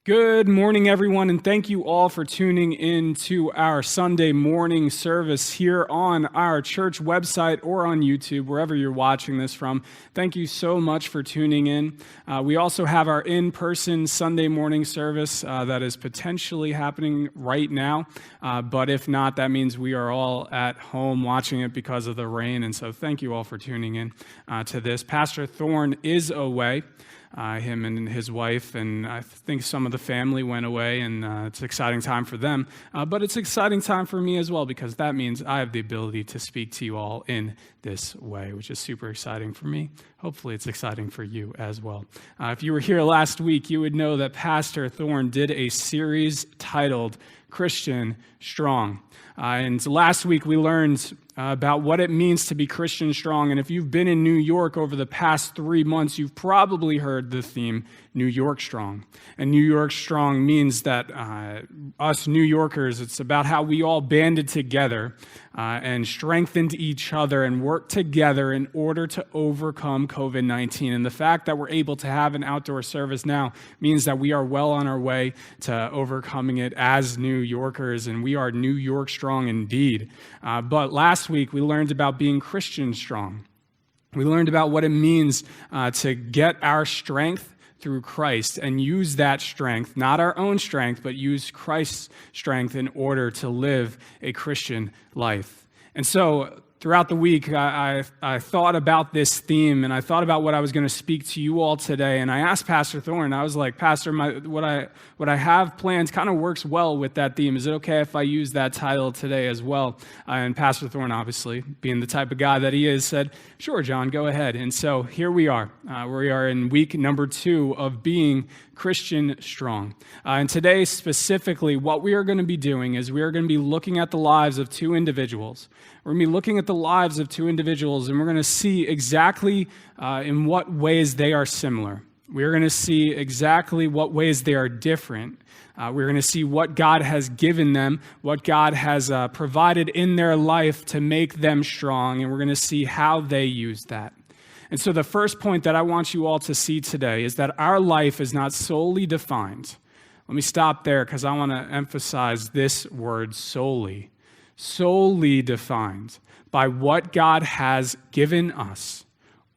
Good morning, everyone, and thank you all for tuning in to our Sunday morning service here on our church website or on YouTube, wherever you're watching this from. Thank you so much for tuning in. We also have our in-person Sunday morning service that is potentially happening right now, but if not, that means we are all at home watching it because of the rain, and so thank you all for tuning in to this. Pastor Thorne is away. Him and his wife, and I think some of the family went away, and it's an exciting time for them. But it's an exciting time for me as well, because that means I have the ability to speak to you all in this way, which is super exciting for me. Hopefully it's exciting for you as well. If you were here last week, you would know that Pastor Thorne did a series titled Christian Strong. And last week we learned about what it means to be Christian strong. And if you've been in New York over the past 3 months, you've probably heard the theme, New York Strong. And New York Strong means that us New Yorkers, it's about how we all banded together and strengthened each other and worked together in order to overcome COVID-19. And the fact that we're able to have an outdoor service now means that we are well on our way to overcoming it as New Yorkers, and we are New York strong indeed. But last week, we learned about being Christian strong. We learned about what it means to get our strength through Christ and use that strength, not our own strength, but use Christ's strength in order to live a Christian life. And so throughout the week, I thought about this theme, and I thought about what I was going to speak to you all today. And I asked Pastor Thorne, I was like, Pastor, what I have planned kind of works well with that theme. Is it okay if I use that title today as well? And Pastor Thorne, obviously, being the type of guy that he is, said, sure, John, go ahead. And so here we are. We are in week number 2 of being Christian strong. And today, specifically, what we are going to be doing is we are going to be looking at the lives of 2 individuals. We're going to be looking at the lives of 2 individuals, and we're going to see exactly in what ways they are similar. We're going to see exactly what ways they are different. We're going to see what God has given them, what God has provided in their life to make them strong, and we're going to see how they use that. And so the first point that I want you all to see today is that our life is not solely defined. Let me stop there because I want to emphasize this word solely. Solely defined by what God has given us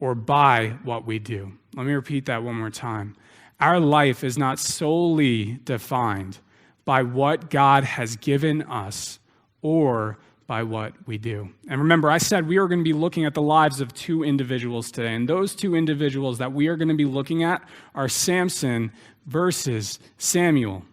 or by what we do. Let me repeat that one more time. Our life is not solely defined by what God has given us or by what we do. And remember, I said we are going to be looking at the lives of 2 individuals today. And those 2 individuals that we are going to be looking at are Samson versus Samuel.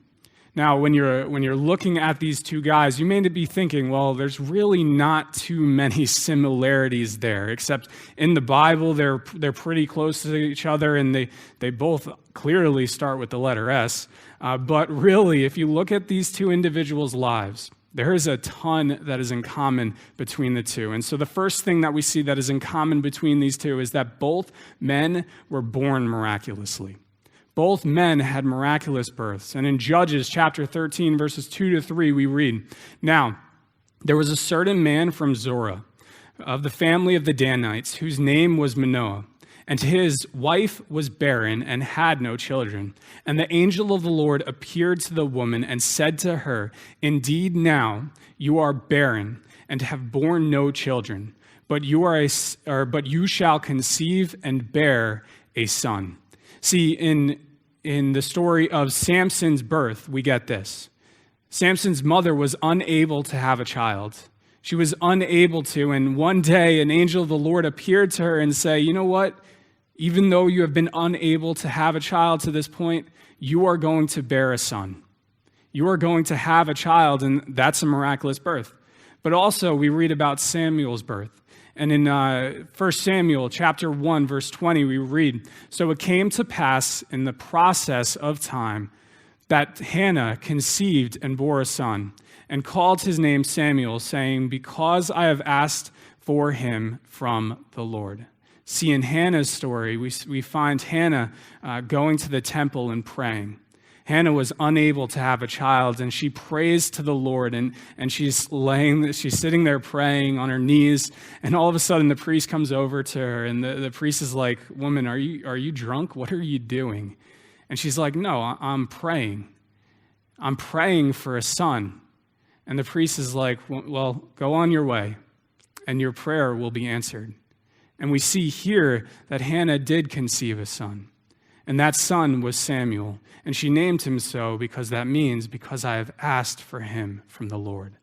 Now, when you're looking at these 2 guys, you may be thinking, well, there's really not too many similarities there, except in the Bible, they're pretty close to each other, and they both clearly start with the letter S. But really, if you look at these 2 individuals' lives, there is a ton that is in common between the 2. And so the first thing that we see that is in common between these 2 is that both men were born miraculously. Both men had miraculous births. And in Judges chapter 13, verses 2-3, we read, "Now, there was a certain man from Zorah, of the family of the Danites, whose name was Manoah. And his wife was barren and had no children. And the angel of the Lord appeared to the woman and said to her, 'Indeed now you are barren and have borne no children, but you shall conceive and bear a son.'" See, in the story of Samson's birth, we get this. Samson's mother was unable to have a child. She was unable to, and one day an angel of the Lord appeared to her and said, "You know what? Even though you have been unable to have a child to this point, you are going to bear a son. You are going to have a child, and that's a miraculous birth." But also, we read about Samuel's birth. And in 1 Samuel chapter 1, verse 20, we read, "So it came to pass in the process of time that Hannah conceived and bore a son, and called his name Samuel, saying, 'Because I have asked for him from the Lord.'" See, in Hannah's story, we find Hannah going to the temple and praying. Hannah was unable to have a child, and she prays to the Lord, and she's sitting there praying on her knees, and all of a sudden the priest comes over to her, and the priest is like, "Woman, are you drunk? What are you doing?" And she's like, no, I'm praying. I'm praying for a son. And the priest is like, well, go on your way, and your prayer will be answered. And we see here that Hannah did conceive a son, and that son was Samuel. And she named him so because that means, because I have asked for him from the Lord.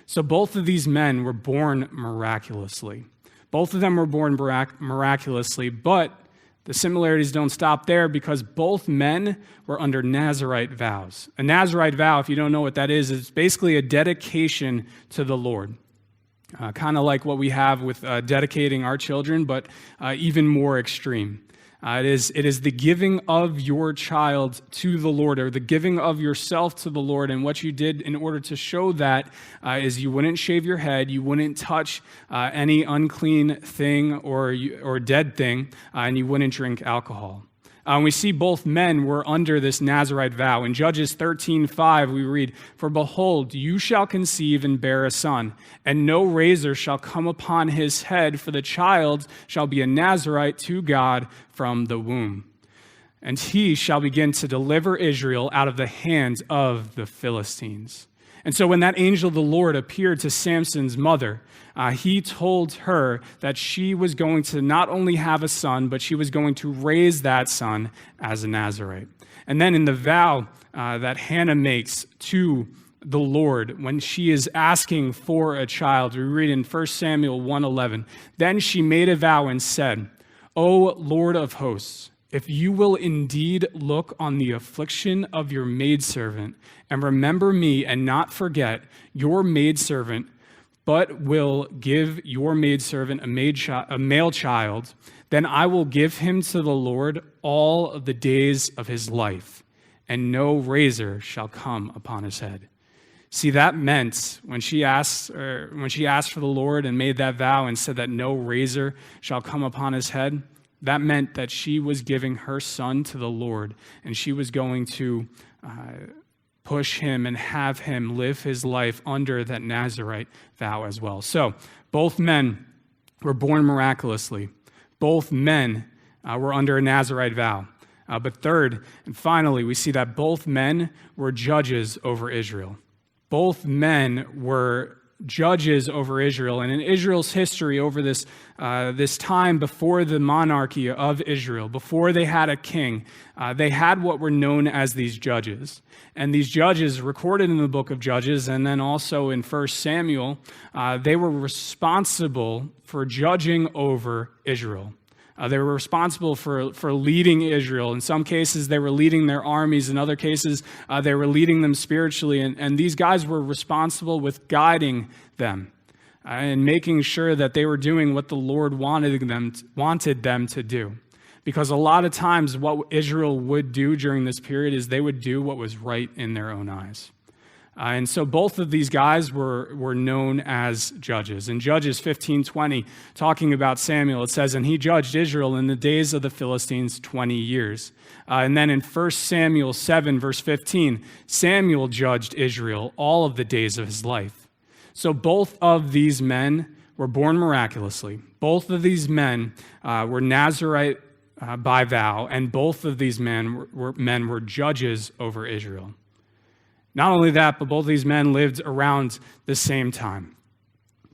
So both of these men were born miraculously. Both of them were born miraculously, but the similarities don't stop there because both men were under Nazarite vows. A Nazarite vow, if you don't know what that is, it's basically a dedication to the Lord. Kind of like what we have with dedicating our children, but even more extreme. It is the giving of your child to the Lord, or the giving of yourself to the Lord. And what you did in order to show that is you wouldn't shave your head, you wouldn't touch any unclean thing or dead thing, and you wouldn't drink alcohol. We see both men were under this Nazarite vow. In Judges 13:5, we read, "For behold, you shall conceive and bear a son, and no razor shall come upon his head, for the child shall be a Nazarite to God from the womb. And he shall begin to deliver Israel out of the hands of the Philistines." And so when that angel of the Lord appeared to Samson's mother, he told her that she was going to not only have a son, but she was going to raise that son as a Nazarite. And then in the vow that Hannah makes to the Lord, when she is asking for a child, we read in 1 Samuel 1:11, "Then she made a vow and said, O Lord of hosts, if you will indeed look on the affliction of your maidservant and remember me and not forget your maidservant, but will give your maidservant a male child, then I will give him to the Lord all of the days of his life, and no razor shall come upon his head." See, that meant when she asked for the Lord and made that vow and said that no razor shall come upon his head, that meant that she was giving her son to the Lord, and she was going to push him and have him live his life under that Nazarite vow as well. So both men were born miraculously. Both men were under a Nazarite vow. But third, and finally, we see that both men were judges over Israel. Both men were judges over Israel. And in Israel's history over this time before the monarchy of Israel, before they had a king, they had what were known as these judges. And these judges, recorded in the book of Judges and then also in 1 Samuel, they were responsible for judging over Israel. They were responsible for leading Israel. In some cases, they were leading their armies. In other cases, they were leading them spiritually. And these guys were responsible with guiding them and making sure that they were doing what the Lord wanted them to do. Because a lot of times what Israel would do during this period is they would do what was right in their own eyes. And so both of these guys were known as judges. In Judges 15:20, talking about Samuel, it says, "And he judged Israel in the days of the Philistines 20 years. And then in 1 Samuel 7, verse 15, Samuel judged Israel all of the days of his life. So both of these men were born miraculously. Both of these men were Nazarite by vow, and both of these men were judges over Israel. Not only that, but both of these men lived around the same time.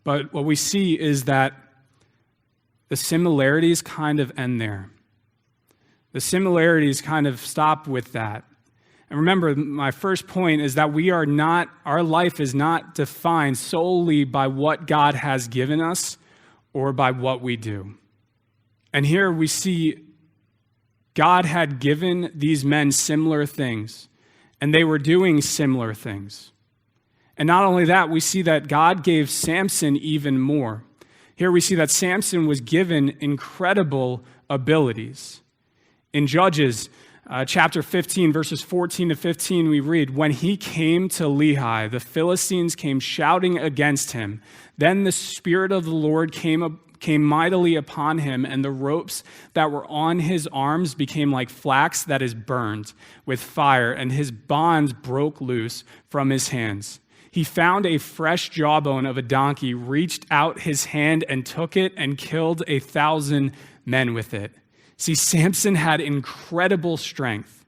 But what we see is that the similarities kind of end there. The similarities kind of stop with that. And remember, my first point is that our life is not defined solely by what God has given us or by what we do. And here we see God had given these men similar things, and they were doing similar things. And not only that, we see that God gave Samson even more. Here we see that Samson was given incredible abilities. In Judges chapter 15, verses 14 to 15, we read, "When he came to Lehi, the Philistines came shouting against him. Then the Spirit of the Lord came mightily upon him, and the ropes that were on his arms became like flax that is burned with fire, and his bonds broke loose from his hands. He found a fresh jawbone of a donkey, reached out his hand and took it, and killed 1,000 men with it." See, Samson had incredible strength.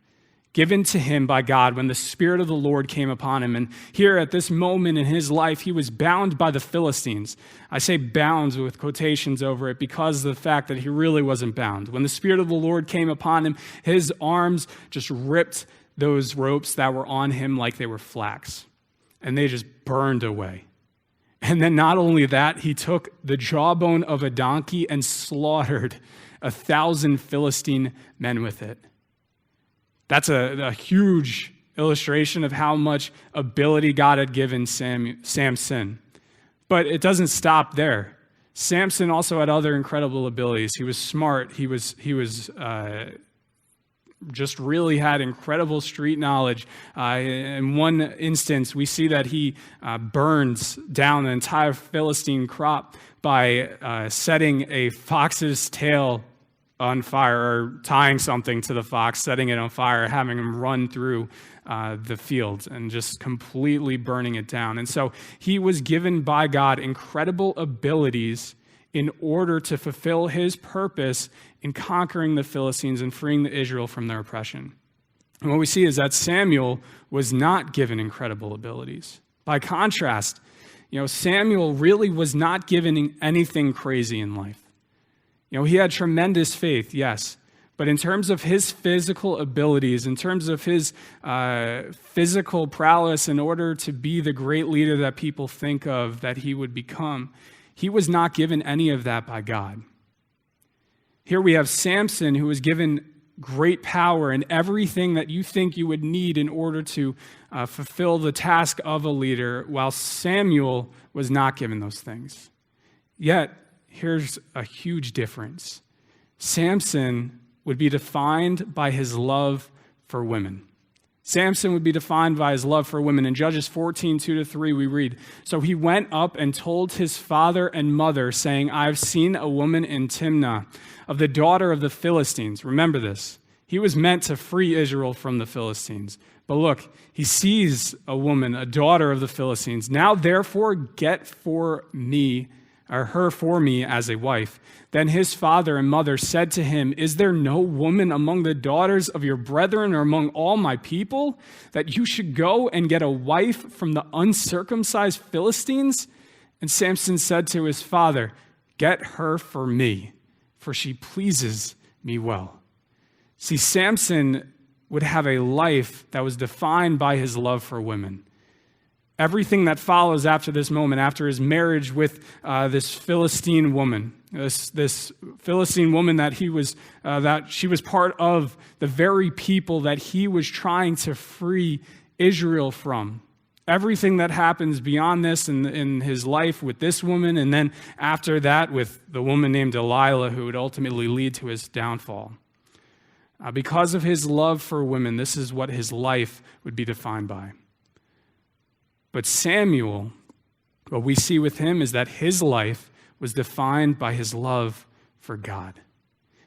given to him by God when the Spirit of the Lord came upon him. And here at this moment in his life, he was bound by the Philistines. I say bound with quotations over it because of the fact that he really wasn't bound. When the Spirit of the Lord came upon him, his arms just ripped those ropes that were on him like they were flax, and they just burned away. And then not only that, he took the jawbone of a donkey and slaughtered 1,000 Philistine men with it. That's a huge illustration of how much ability God had given Samson. But it doesn't stop there. Samson also had other incredible abilities. He was smart. He was just really had incredible street knowledge. In one instance, we see that he burns down an entire Philistine crop by setting a fox's tail on fire, or tying something to the fox, setting it on fire, having him run through the fields and just completely burning it down. And so he was given by God incredible abilities in order to fulfill his purpose in conquering the Philistines and freeing Israel from their oppression. And what we see is that Samuel was not given incredible abilities. By contrast, Samuel really was not given anything crazy in life. He had tremendous faith, yes, but in terms of his physical abilities, in terms of his physical prowess in order to be the great leader that people think of that he would become, he was not given any of that by God. Here we have Samson, who was given great power and everything that you think you would need in order to fulfill the task of a leader, while Samuel was not given those things. Yet, here's a huge difference. Samson would be defined by his love for women. Samson would be defined by his love for women. In Judges 14, 2-3, we read, "So he went up and told his father and mother, saying, I've seen a woman in Timnah, of the daughter of the Philistines." Remember this. He was meant to free Israel from the Philistines. But look, he sees a woman, a daughter of the Philistines. "Now therefore get for me, or her for me as a wife." Then his father and mother said to him, "Is there no woman among the daughters of your brethren or among all my people, that you should go and get a wife from the uncircumcised Philistines?" And Samson said to his father, "Get her for me, for she pleases me well." See, Samson would have a life that was defined by his love for women. Everything that follows after this moment, after his marriage with this Philistine woman, this Philistine woman that she was part of the very people that he was trying to free Israel from. Everything that happens beyond this in his life with this woman, and then after that with the woman named Delilah, who would ultimately lead to his downfall. Because of his love for women, this is what his life would be defined by. But Samuel, what we see with him is that his life was defined by his love for God.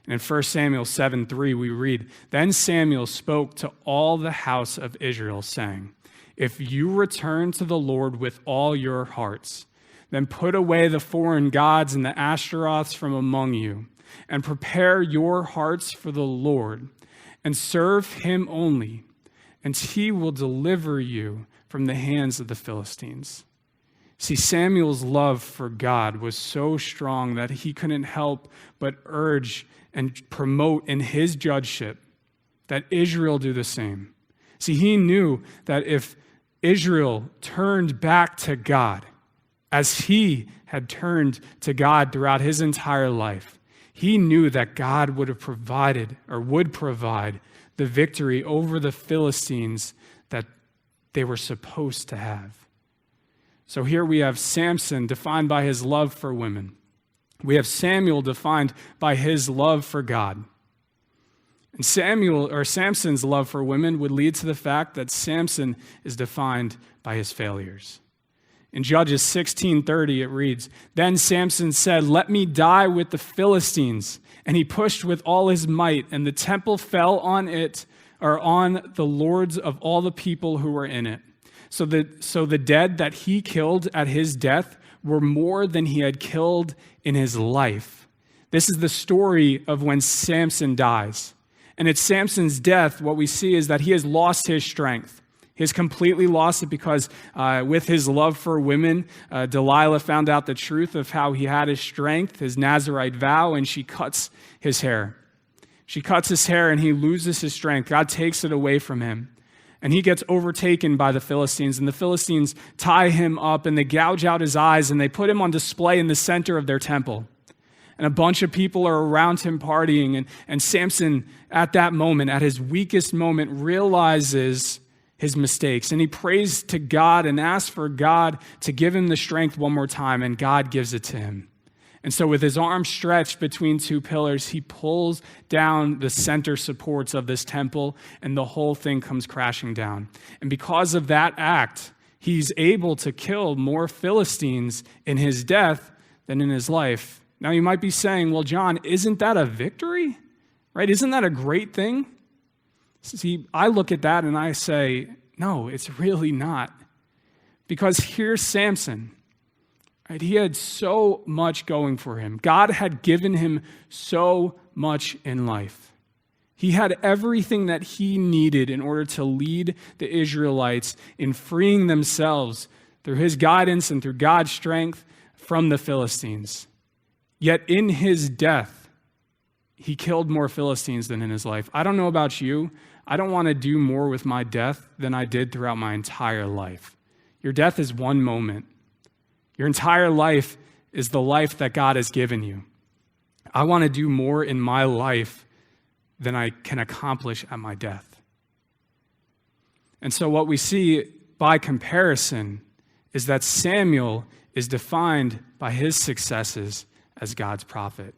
And in 1 Samuel 7:3, we read, "Then Samuel spoke to all the house of Israel, saying, If you return to the Lord with all your hearts, then put away the foreign gods and the Ashtaroths from among you, and prepare your hearts for the Lord, and serve him only, and he will deliver you from the hands of the Philistines." See, Samuel's love for God was so strong that he couldn't help but urge and promote in his judgeship that Israel do the same. See, he knew that if Israel turned back to God, as he had turned to God throughout his entire life, he knew that God would have provided, or would provide, the victory over the Philistines that they were supposed to have. So here we have Samson defined by his love for women. We have Samuel defined by his love for God. And Samson's love for women would lead to the fact that Samson is defined by his failures. In Judges 16:30, it reads, "Then Samson said, 'Let me die with the Philistines.' And he pushed with all his might, and the temple fell on it, or on the lords of all the people who were in it. So the dead that he killed at his death were more than he had killed in his life." This is the story of when Samson dies. And at Samson's death, what we see is that he has lost his strength. He has completely lost it because with his love for women, Delilah found out the truth of how he had his strength, his Nazarite vow, and she cuts his hair. She cuts his hair and he loses his strength. God takes it away from him. And he gets overtaken by the Philistines. And the Philistines tie him up and they gouge out his eyes and they put him on display in the center of their temple. And a bunch of people are around him partying. And Samson, at that moment, at his weakest moment, realizes his mistakes. And he prays to God and asks for God to give him the strength one more time. And God gives it to him. And so with his arms stretched between two pillars, he pulls down the center supports of this temple, and the whole thing comes crashing down. And because of that act, he's able to kill more Philistines in his death than in his life. Now you might be saying, well, John, isn't that a victory? Right? Isn't that a great thing? See, I look at that and I say, no, it's really not. Because here's Samson. Right? He had so much going for him. God had given him so much in life. He had everything that he needed in order to lead the Israelites in freeing themselves through his guidance and through God's strength from the Philistines. Yet in his death, he killed more Philistines than in his life. I don't know about you. I don't want to do more with my death than I did throughout my entire life. Your death is one moment. Your entire life is the life that God has given you. I want to do more in my life than I can accomplish at my death. And so what we see by comparison is that Samuel is defined by his successes as God's prophet.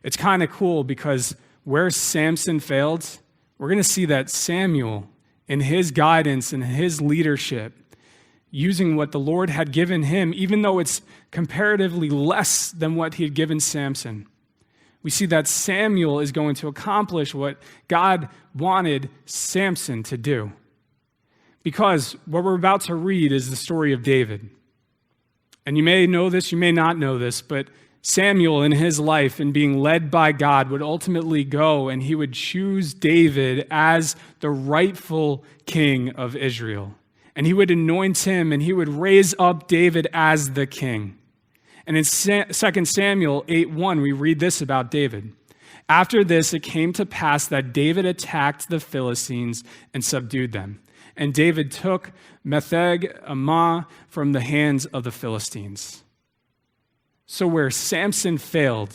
It's kind of cool because where Samson failed, we're going to see that Samuel, in his guidance and his leadership, using what the Lord had given him, even though it's comparatively less than what he had given Samson. We see that Samuel is going to accomplish what God wanted Samson to do. Because what we're about to read is the story of David. And you may know this, you may not know this, but Samuel in his life and being led by God would ultimately go and he would choose David as the rightful king of Israel. And he would anoint him, and he would raise up David as the king. And in 2 Samuel 8:1, we read this about David. After this, it came to pass that David attacked the Philistines and subdued them. And David took Metheg-ammah from the hands of the Philistines. So where Samson failed,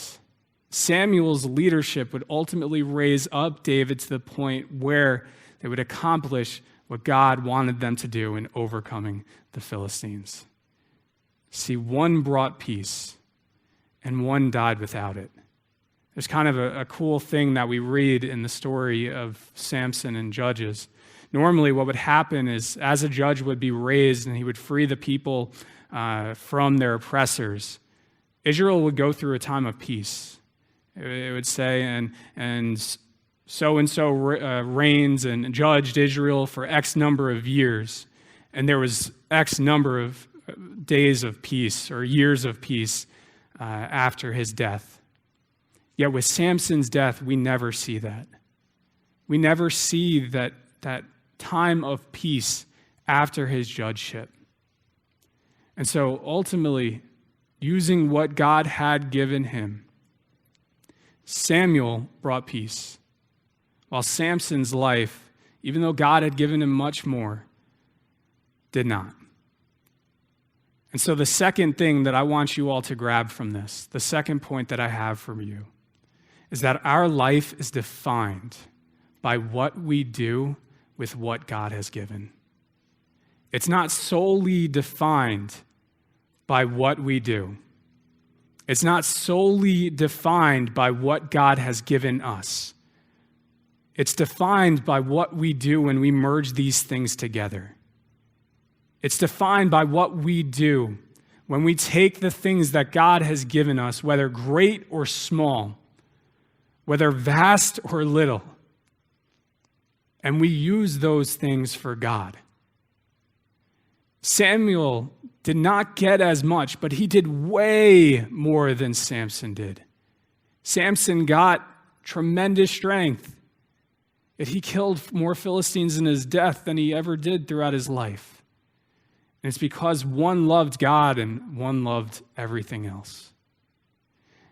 Samuel's leadership would ultimately raise up David to the point where they would accomplish what God wanted them to do in overcoming the Philistines. See, one brought peace, and one died without it. There's kind of a cool thing that we read in the story of Samson and Judges. Normally, what would happen is, as a judge would be raised and he would free the people from their oppressors, Israel would go through a time of peace. It would say, and so-and-so reigns and judged Israel for X number of years. And there was X number of days of peace or years of peace after his death. Yet with Samson's death, we never see that. We never see that time of peace after his judgeship. And so ultimately, using what God had given him, Samuel brought peace. While Samson's life, even though God had given him much more, did not. And so the second thing that I want you all to grab from this, the second point that I have for you, is that our life is defined by what we do with what God has given. It's not solely defined by what we do. It's not solely defined by what God has given us. It's defined by what we do when we merge these things together. It's defined by what we do when we take the things that God has given us, whether great or small, whether vast or little, and we use those things for God. Samuel did not get as much, but he did way more than Samson did. Samson got tremendous strength. Yet he killed more Philistines in his death than he ever did throughout his life. And it's because one loved God and one loved everything else.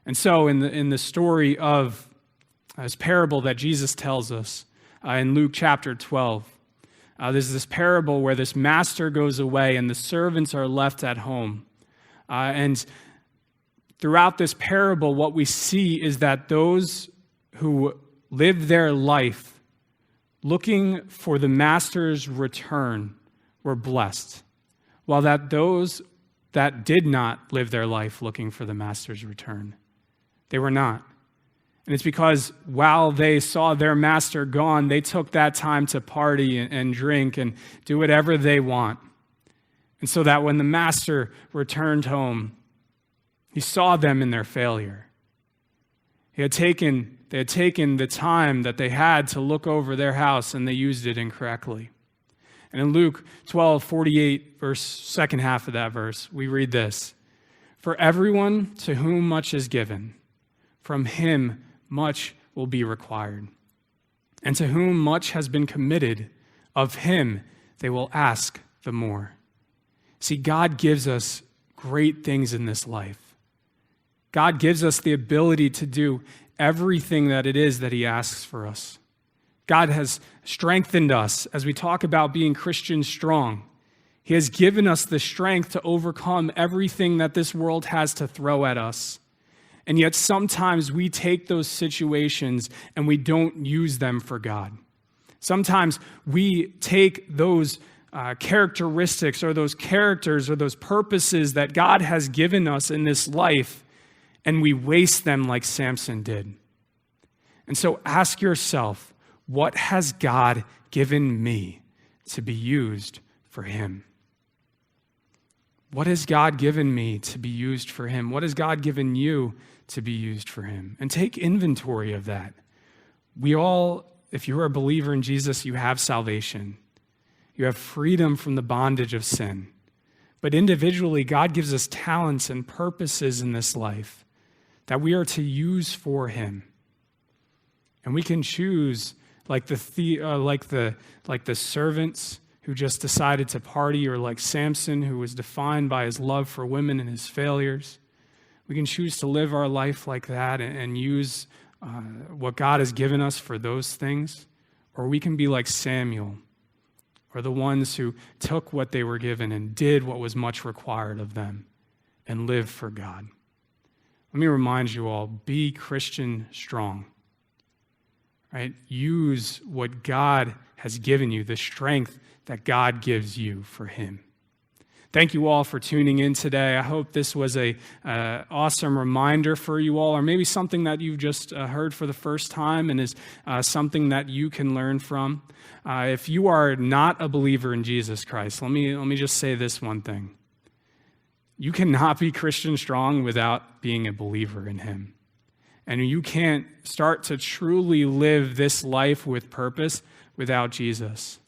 And so in the story of this parable that Jesus tells us in Luke chapter 12, there's this parable where this master goes away and the servants are left at home. And throughout this parable, what we see is that those who lived their life looking for the master's return were blessed, while that those that did not live their life looking for the master's return, they were not. And it's because while they saw their master gone, they took that time to party and drink and do whatever they want. And so that when the master returned home, he saw them in their failure. They had taken the time that they had to look over their house, and they used it incorrectly. And in Luke 12:48, second half of that verse, we read this: "For everyone to whom much is given, from him much will be required. And to whom much has been committed, of him they will ask the more." See, God gives us great things in this life. God gives us the ability to do everything that it is that he asks for us. God has strengthened us as we talk about being Christian strong. He has given us the strength to overcome everything that this world has to throw at us. And yet sometimes we take those situations and we don't use them for God. Sometimes we take those characteristics or those characters or those purposes that God has given us in this life, and we waste them like Samson did. And so ask yourself, what has God given me to be used for him? What has God given me to be used for him? What has God given you to be used for him? And take inventory of that. We all, if you're a believer in Jesus, you have salvation. You have freedom from the bondage of sin. But individually, God gives us talents and purposes in this life that we are to use for him. And we can choose, like the servants who just decided to party, or like Samson, who was defined by his love for women and his failures. We can choose to live our life like that and use what God has given us for those things. Or we can be like Samuel, or the ones who took what they were given and did what was much required of them and live for God. Let me remind you all, be Christian strong. Right? Use what God has given you, the strength that God gives you for him. Thank you all for tuning in today. I hope this was a awesome reminder for you all, or maybe something that you've just heard for the first time and is something that you can learn from. If you are not a believer in Jesus Christ, let me just say this one thing. You cannot be Christian strong without being a believer in him. And you can't start to truly live this life with purpose without Jesus.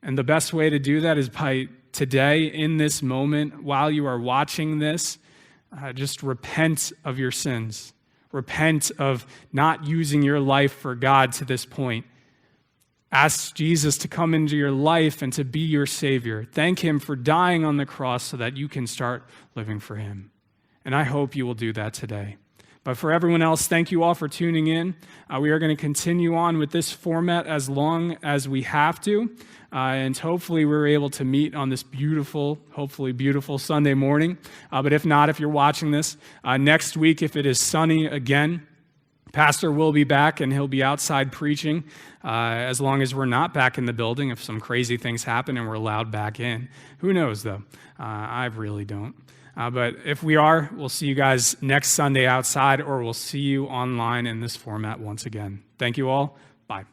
And the best way to do that is by today, in this moment, while you are watching this, just repent of your sins. Repent of not using your life for God to this point. Ask Jesus to come into your life and to be your Savior. Thank him for dying on the cross so that you can start living for him. And I hope you will do that today. But for everyone else, thank you all for tuning in. We are going to continue on with this format as long as we have to. And hopefully we're able to meet on this hopefully beautiful Sunday morning. But if not, if you're watching this, next week, if it is sunny again, Pastor will be back and he'll be outside preaching as long as we're not back in the building. If some crazy things happen and we're allowed back in. Who knows, though? I really don't. But if we are, we'll see you guys next Sunday outside, or we'll see you online in this format once again. Thank you all. Bye.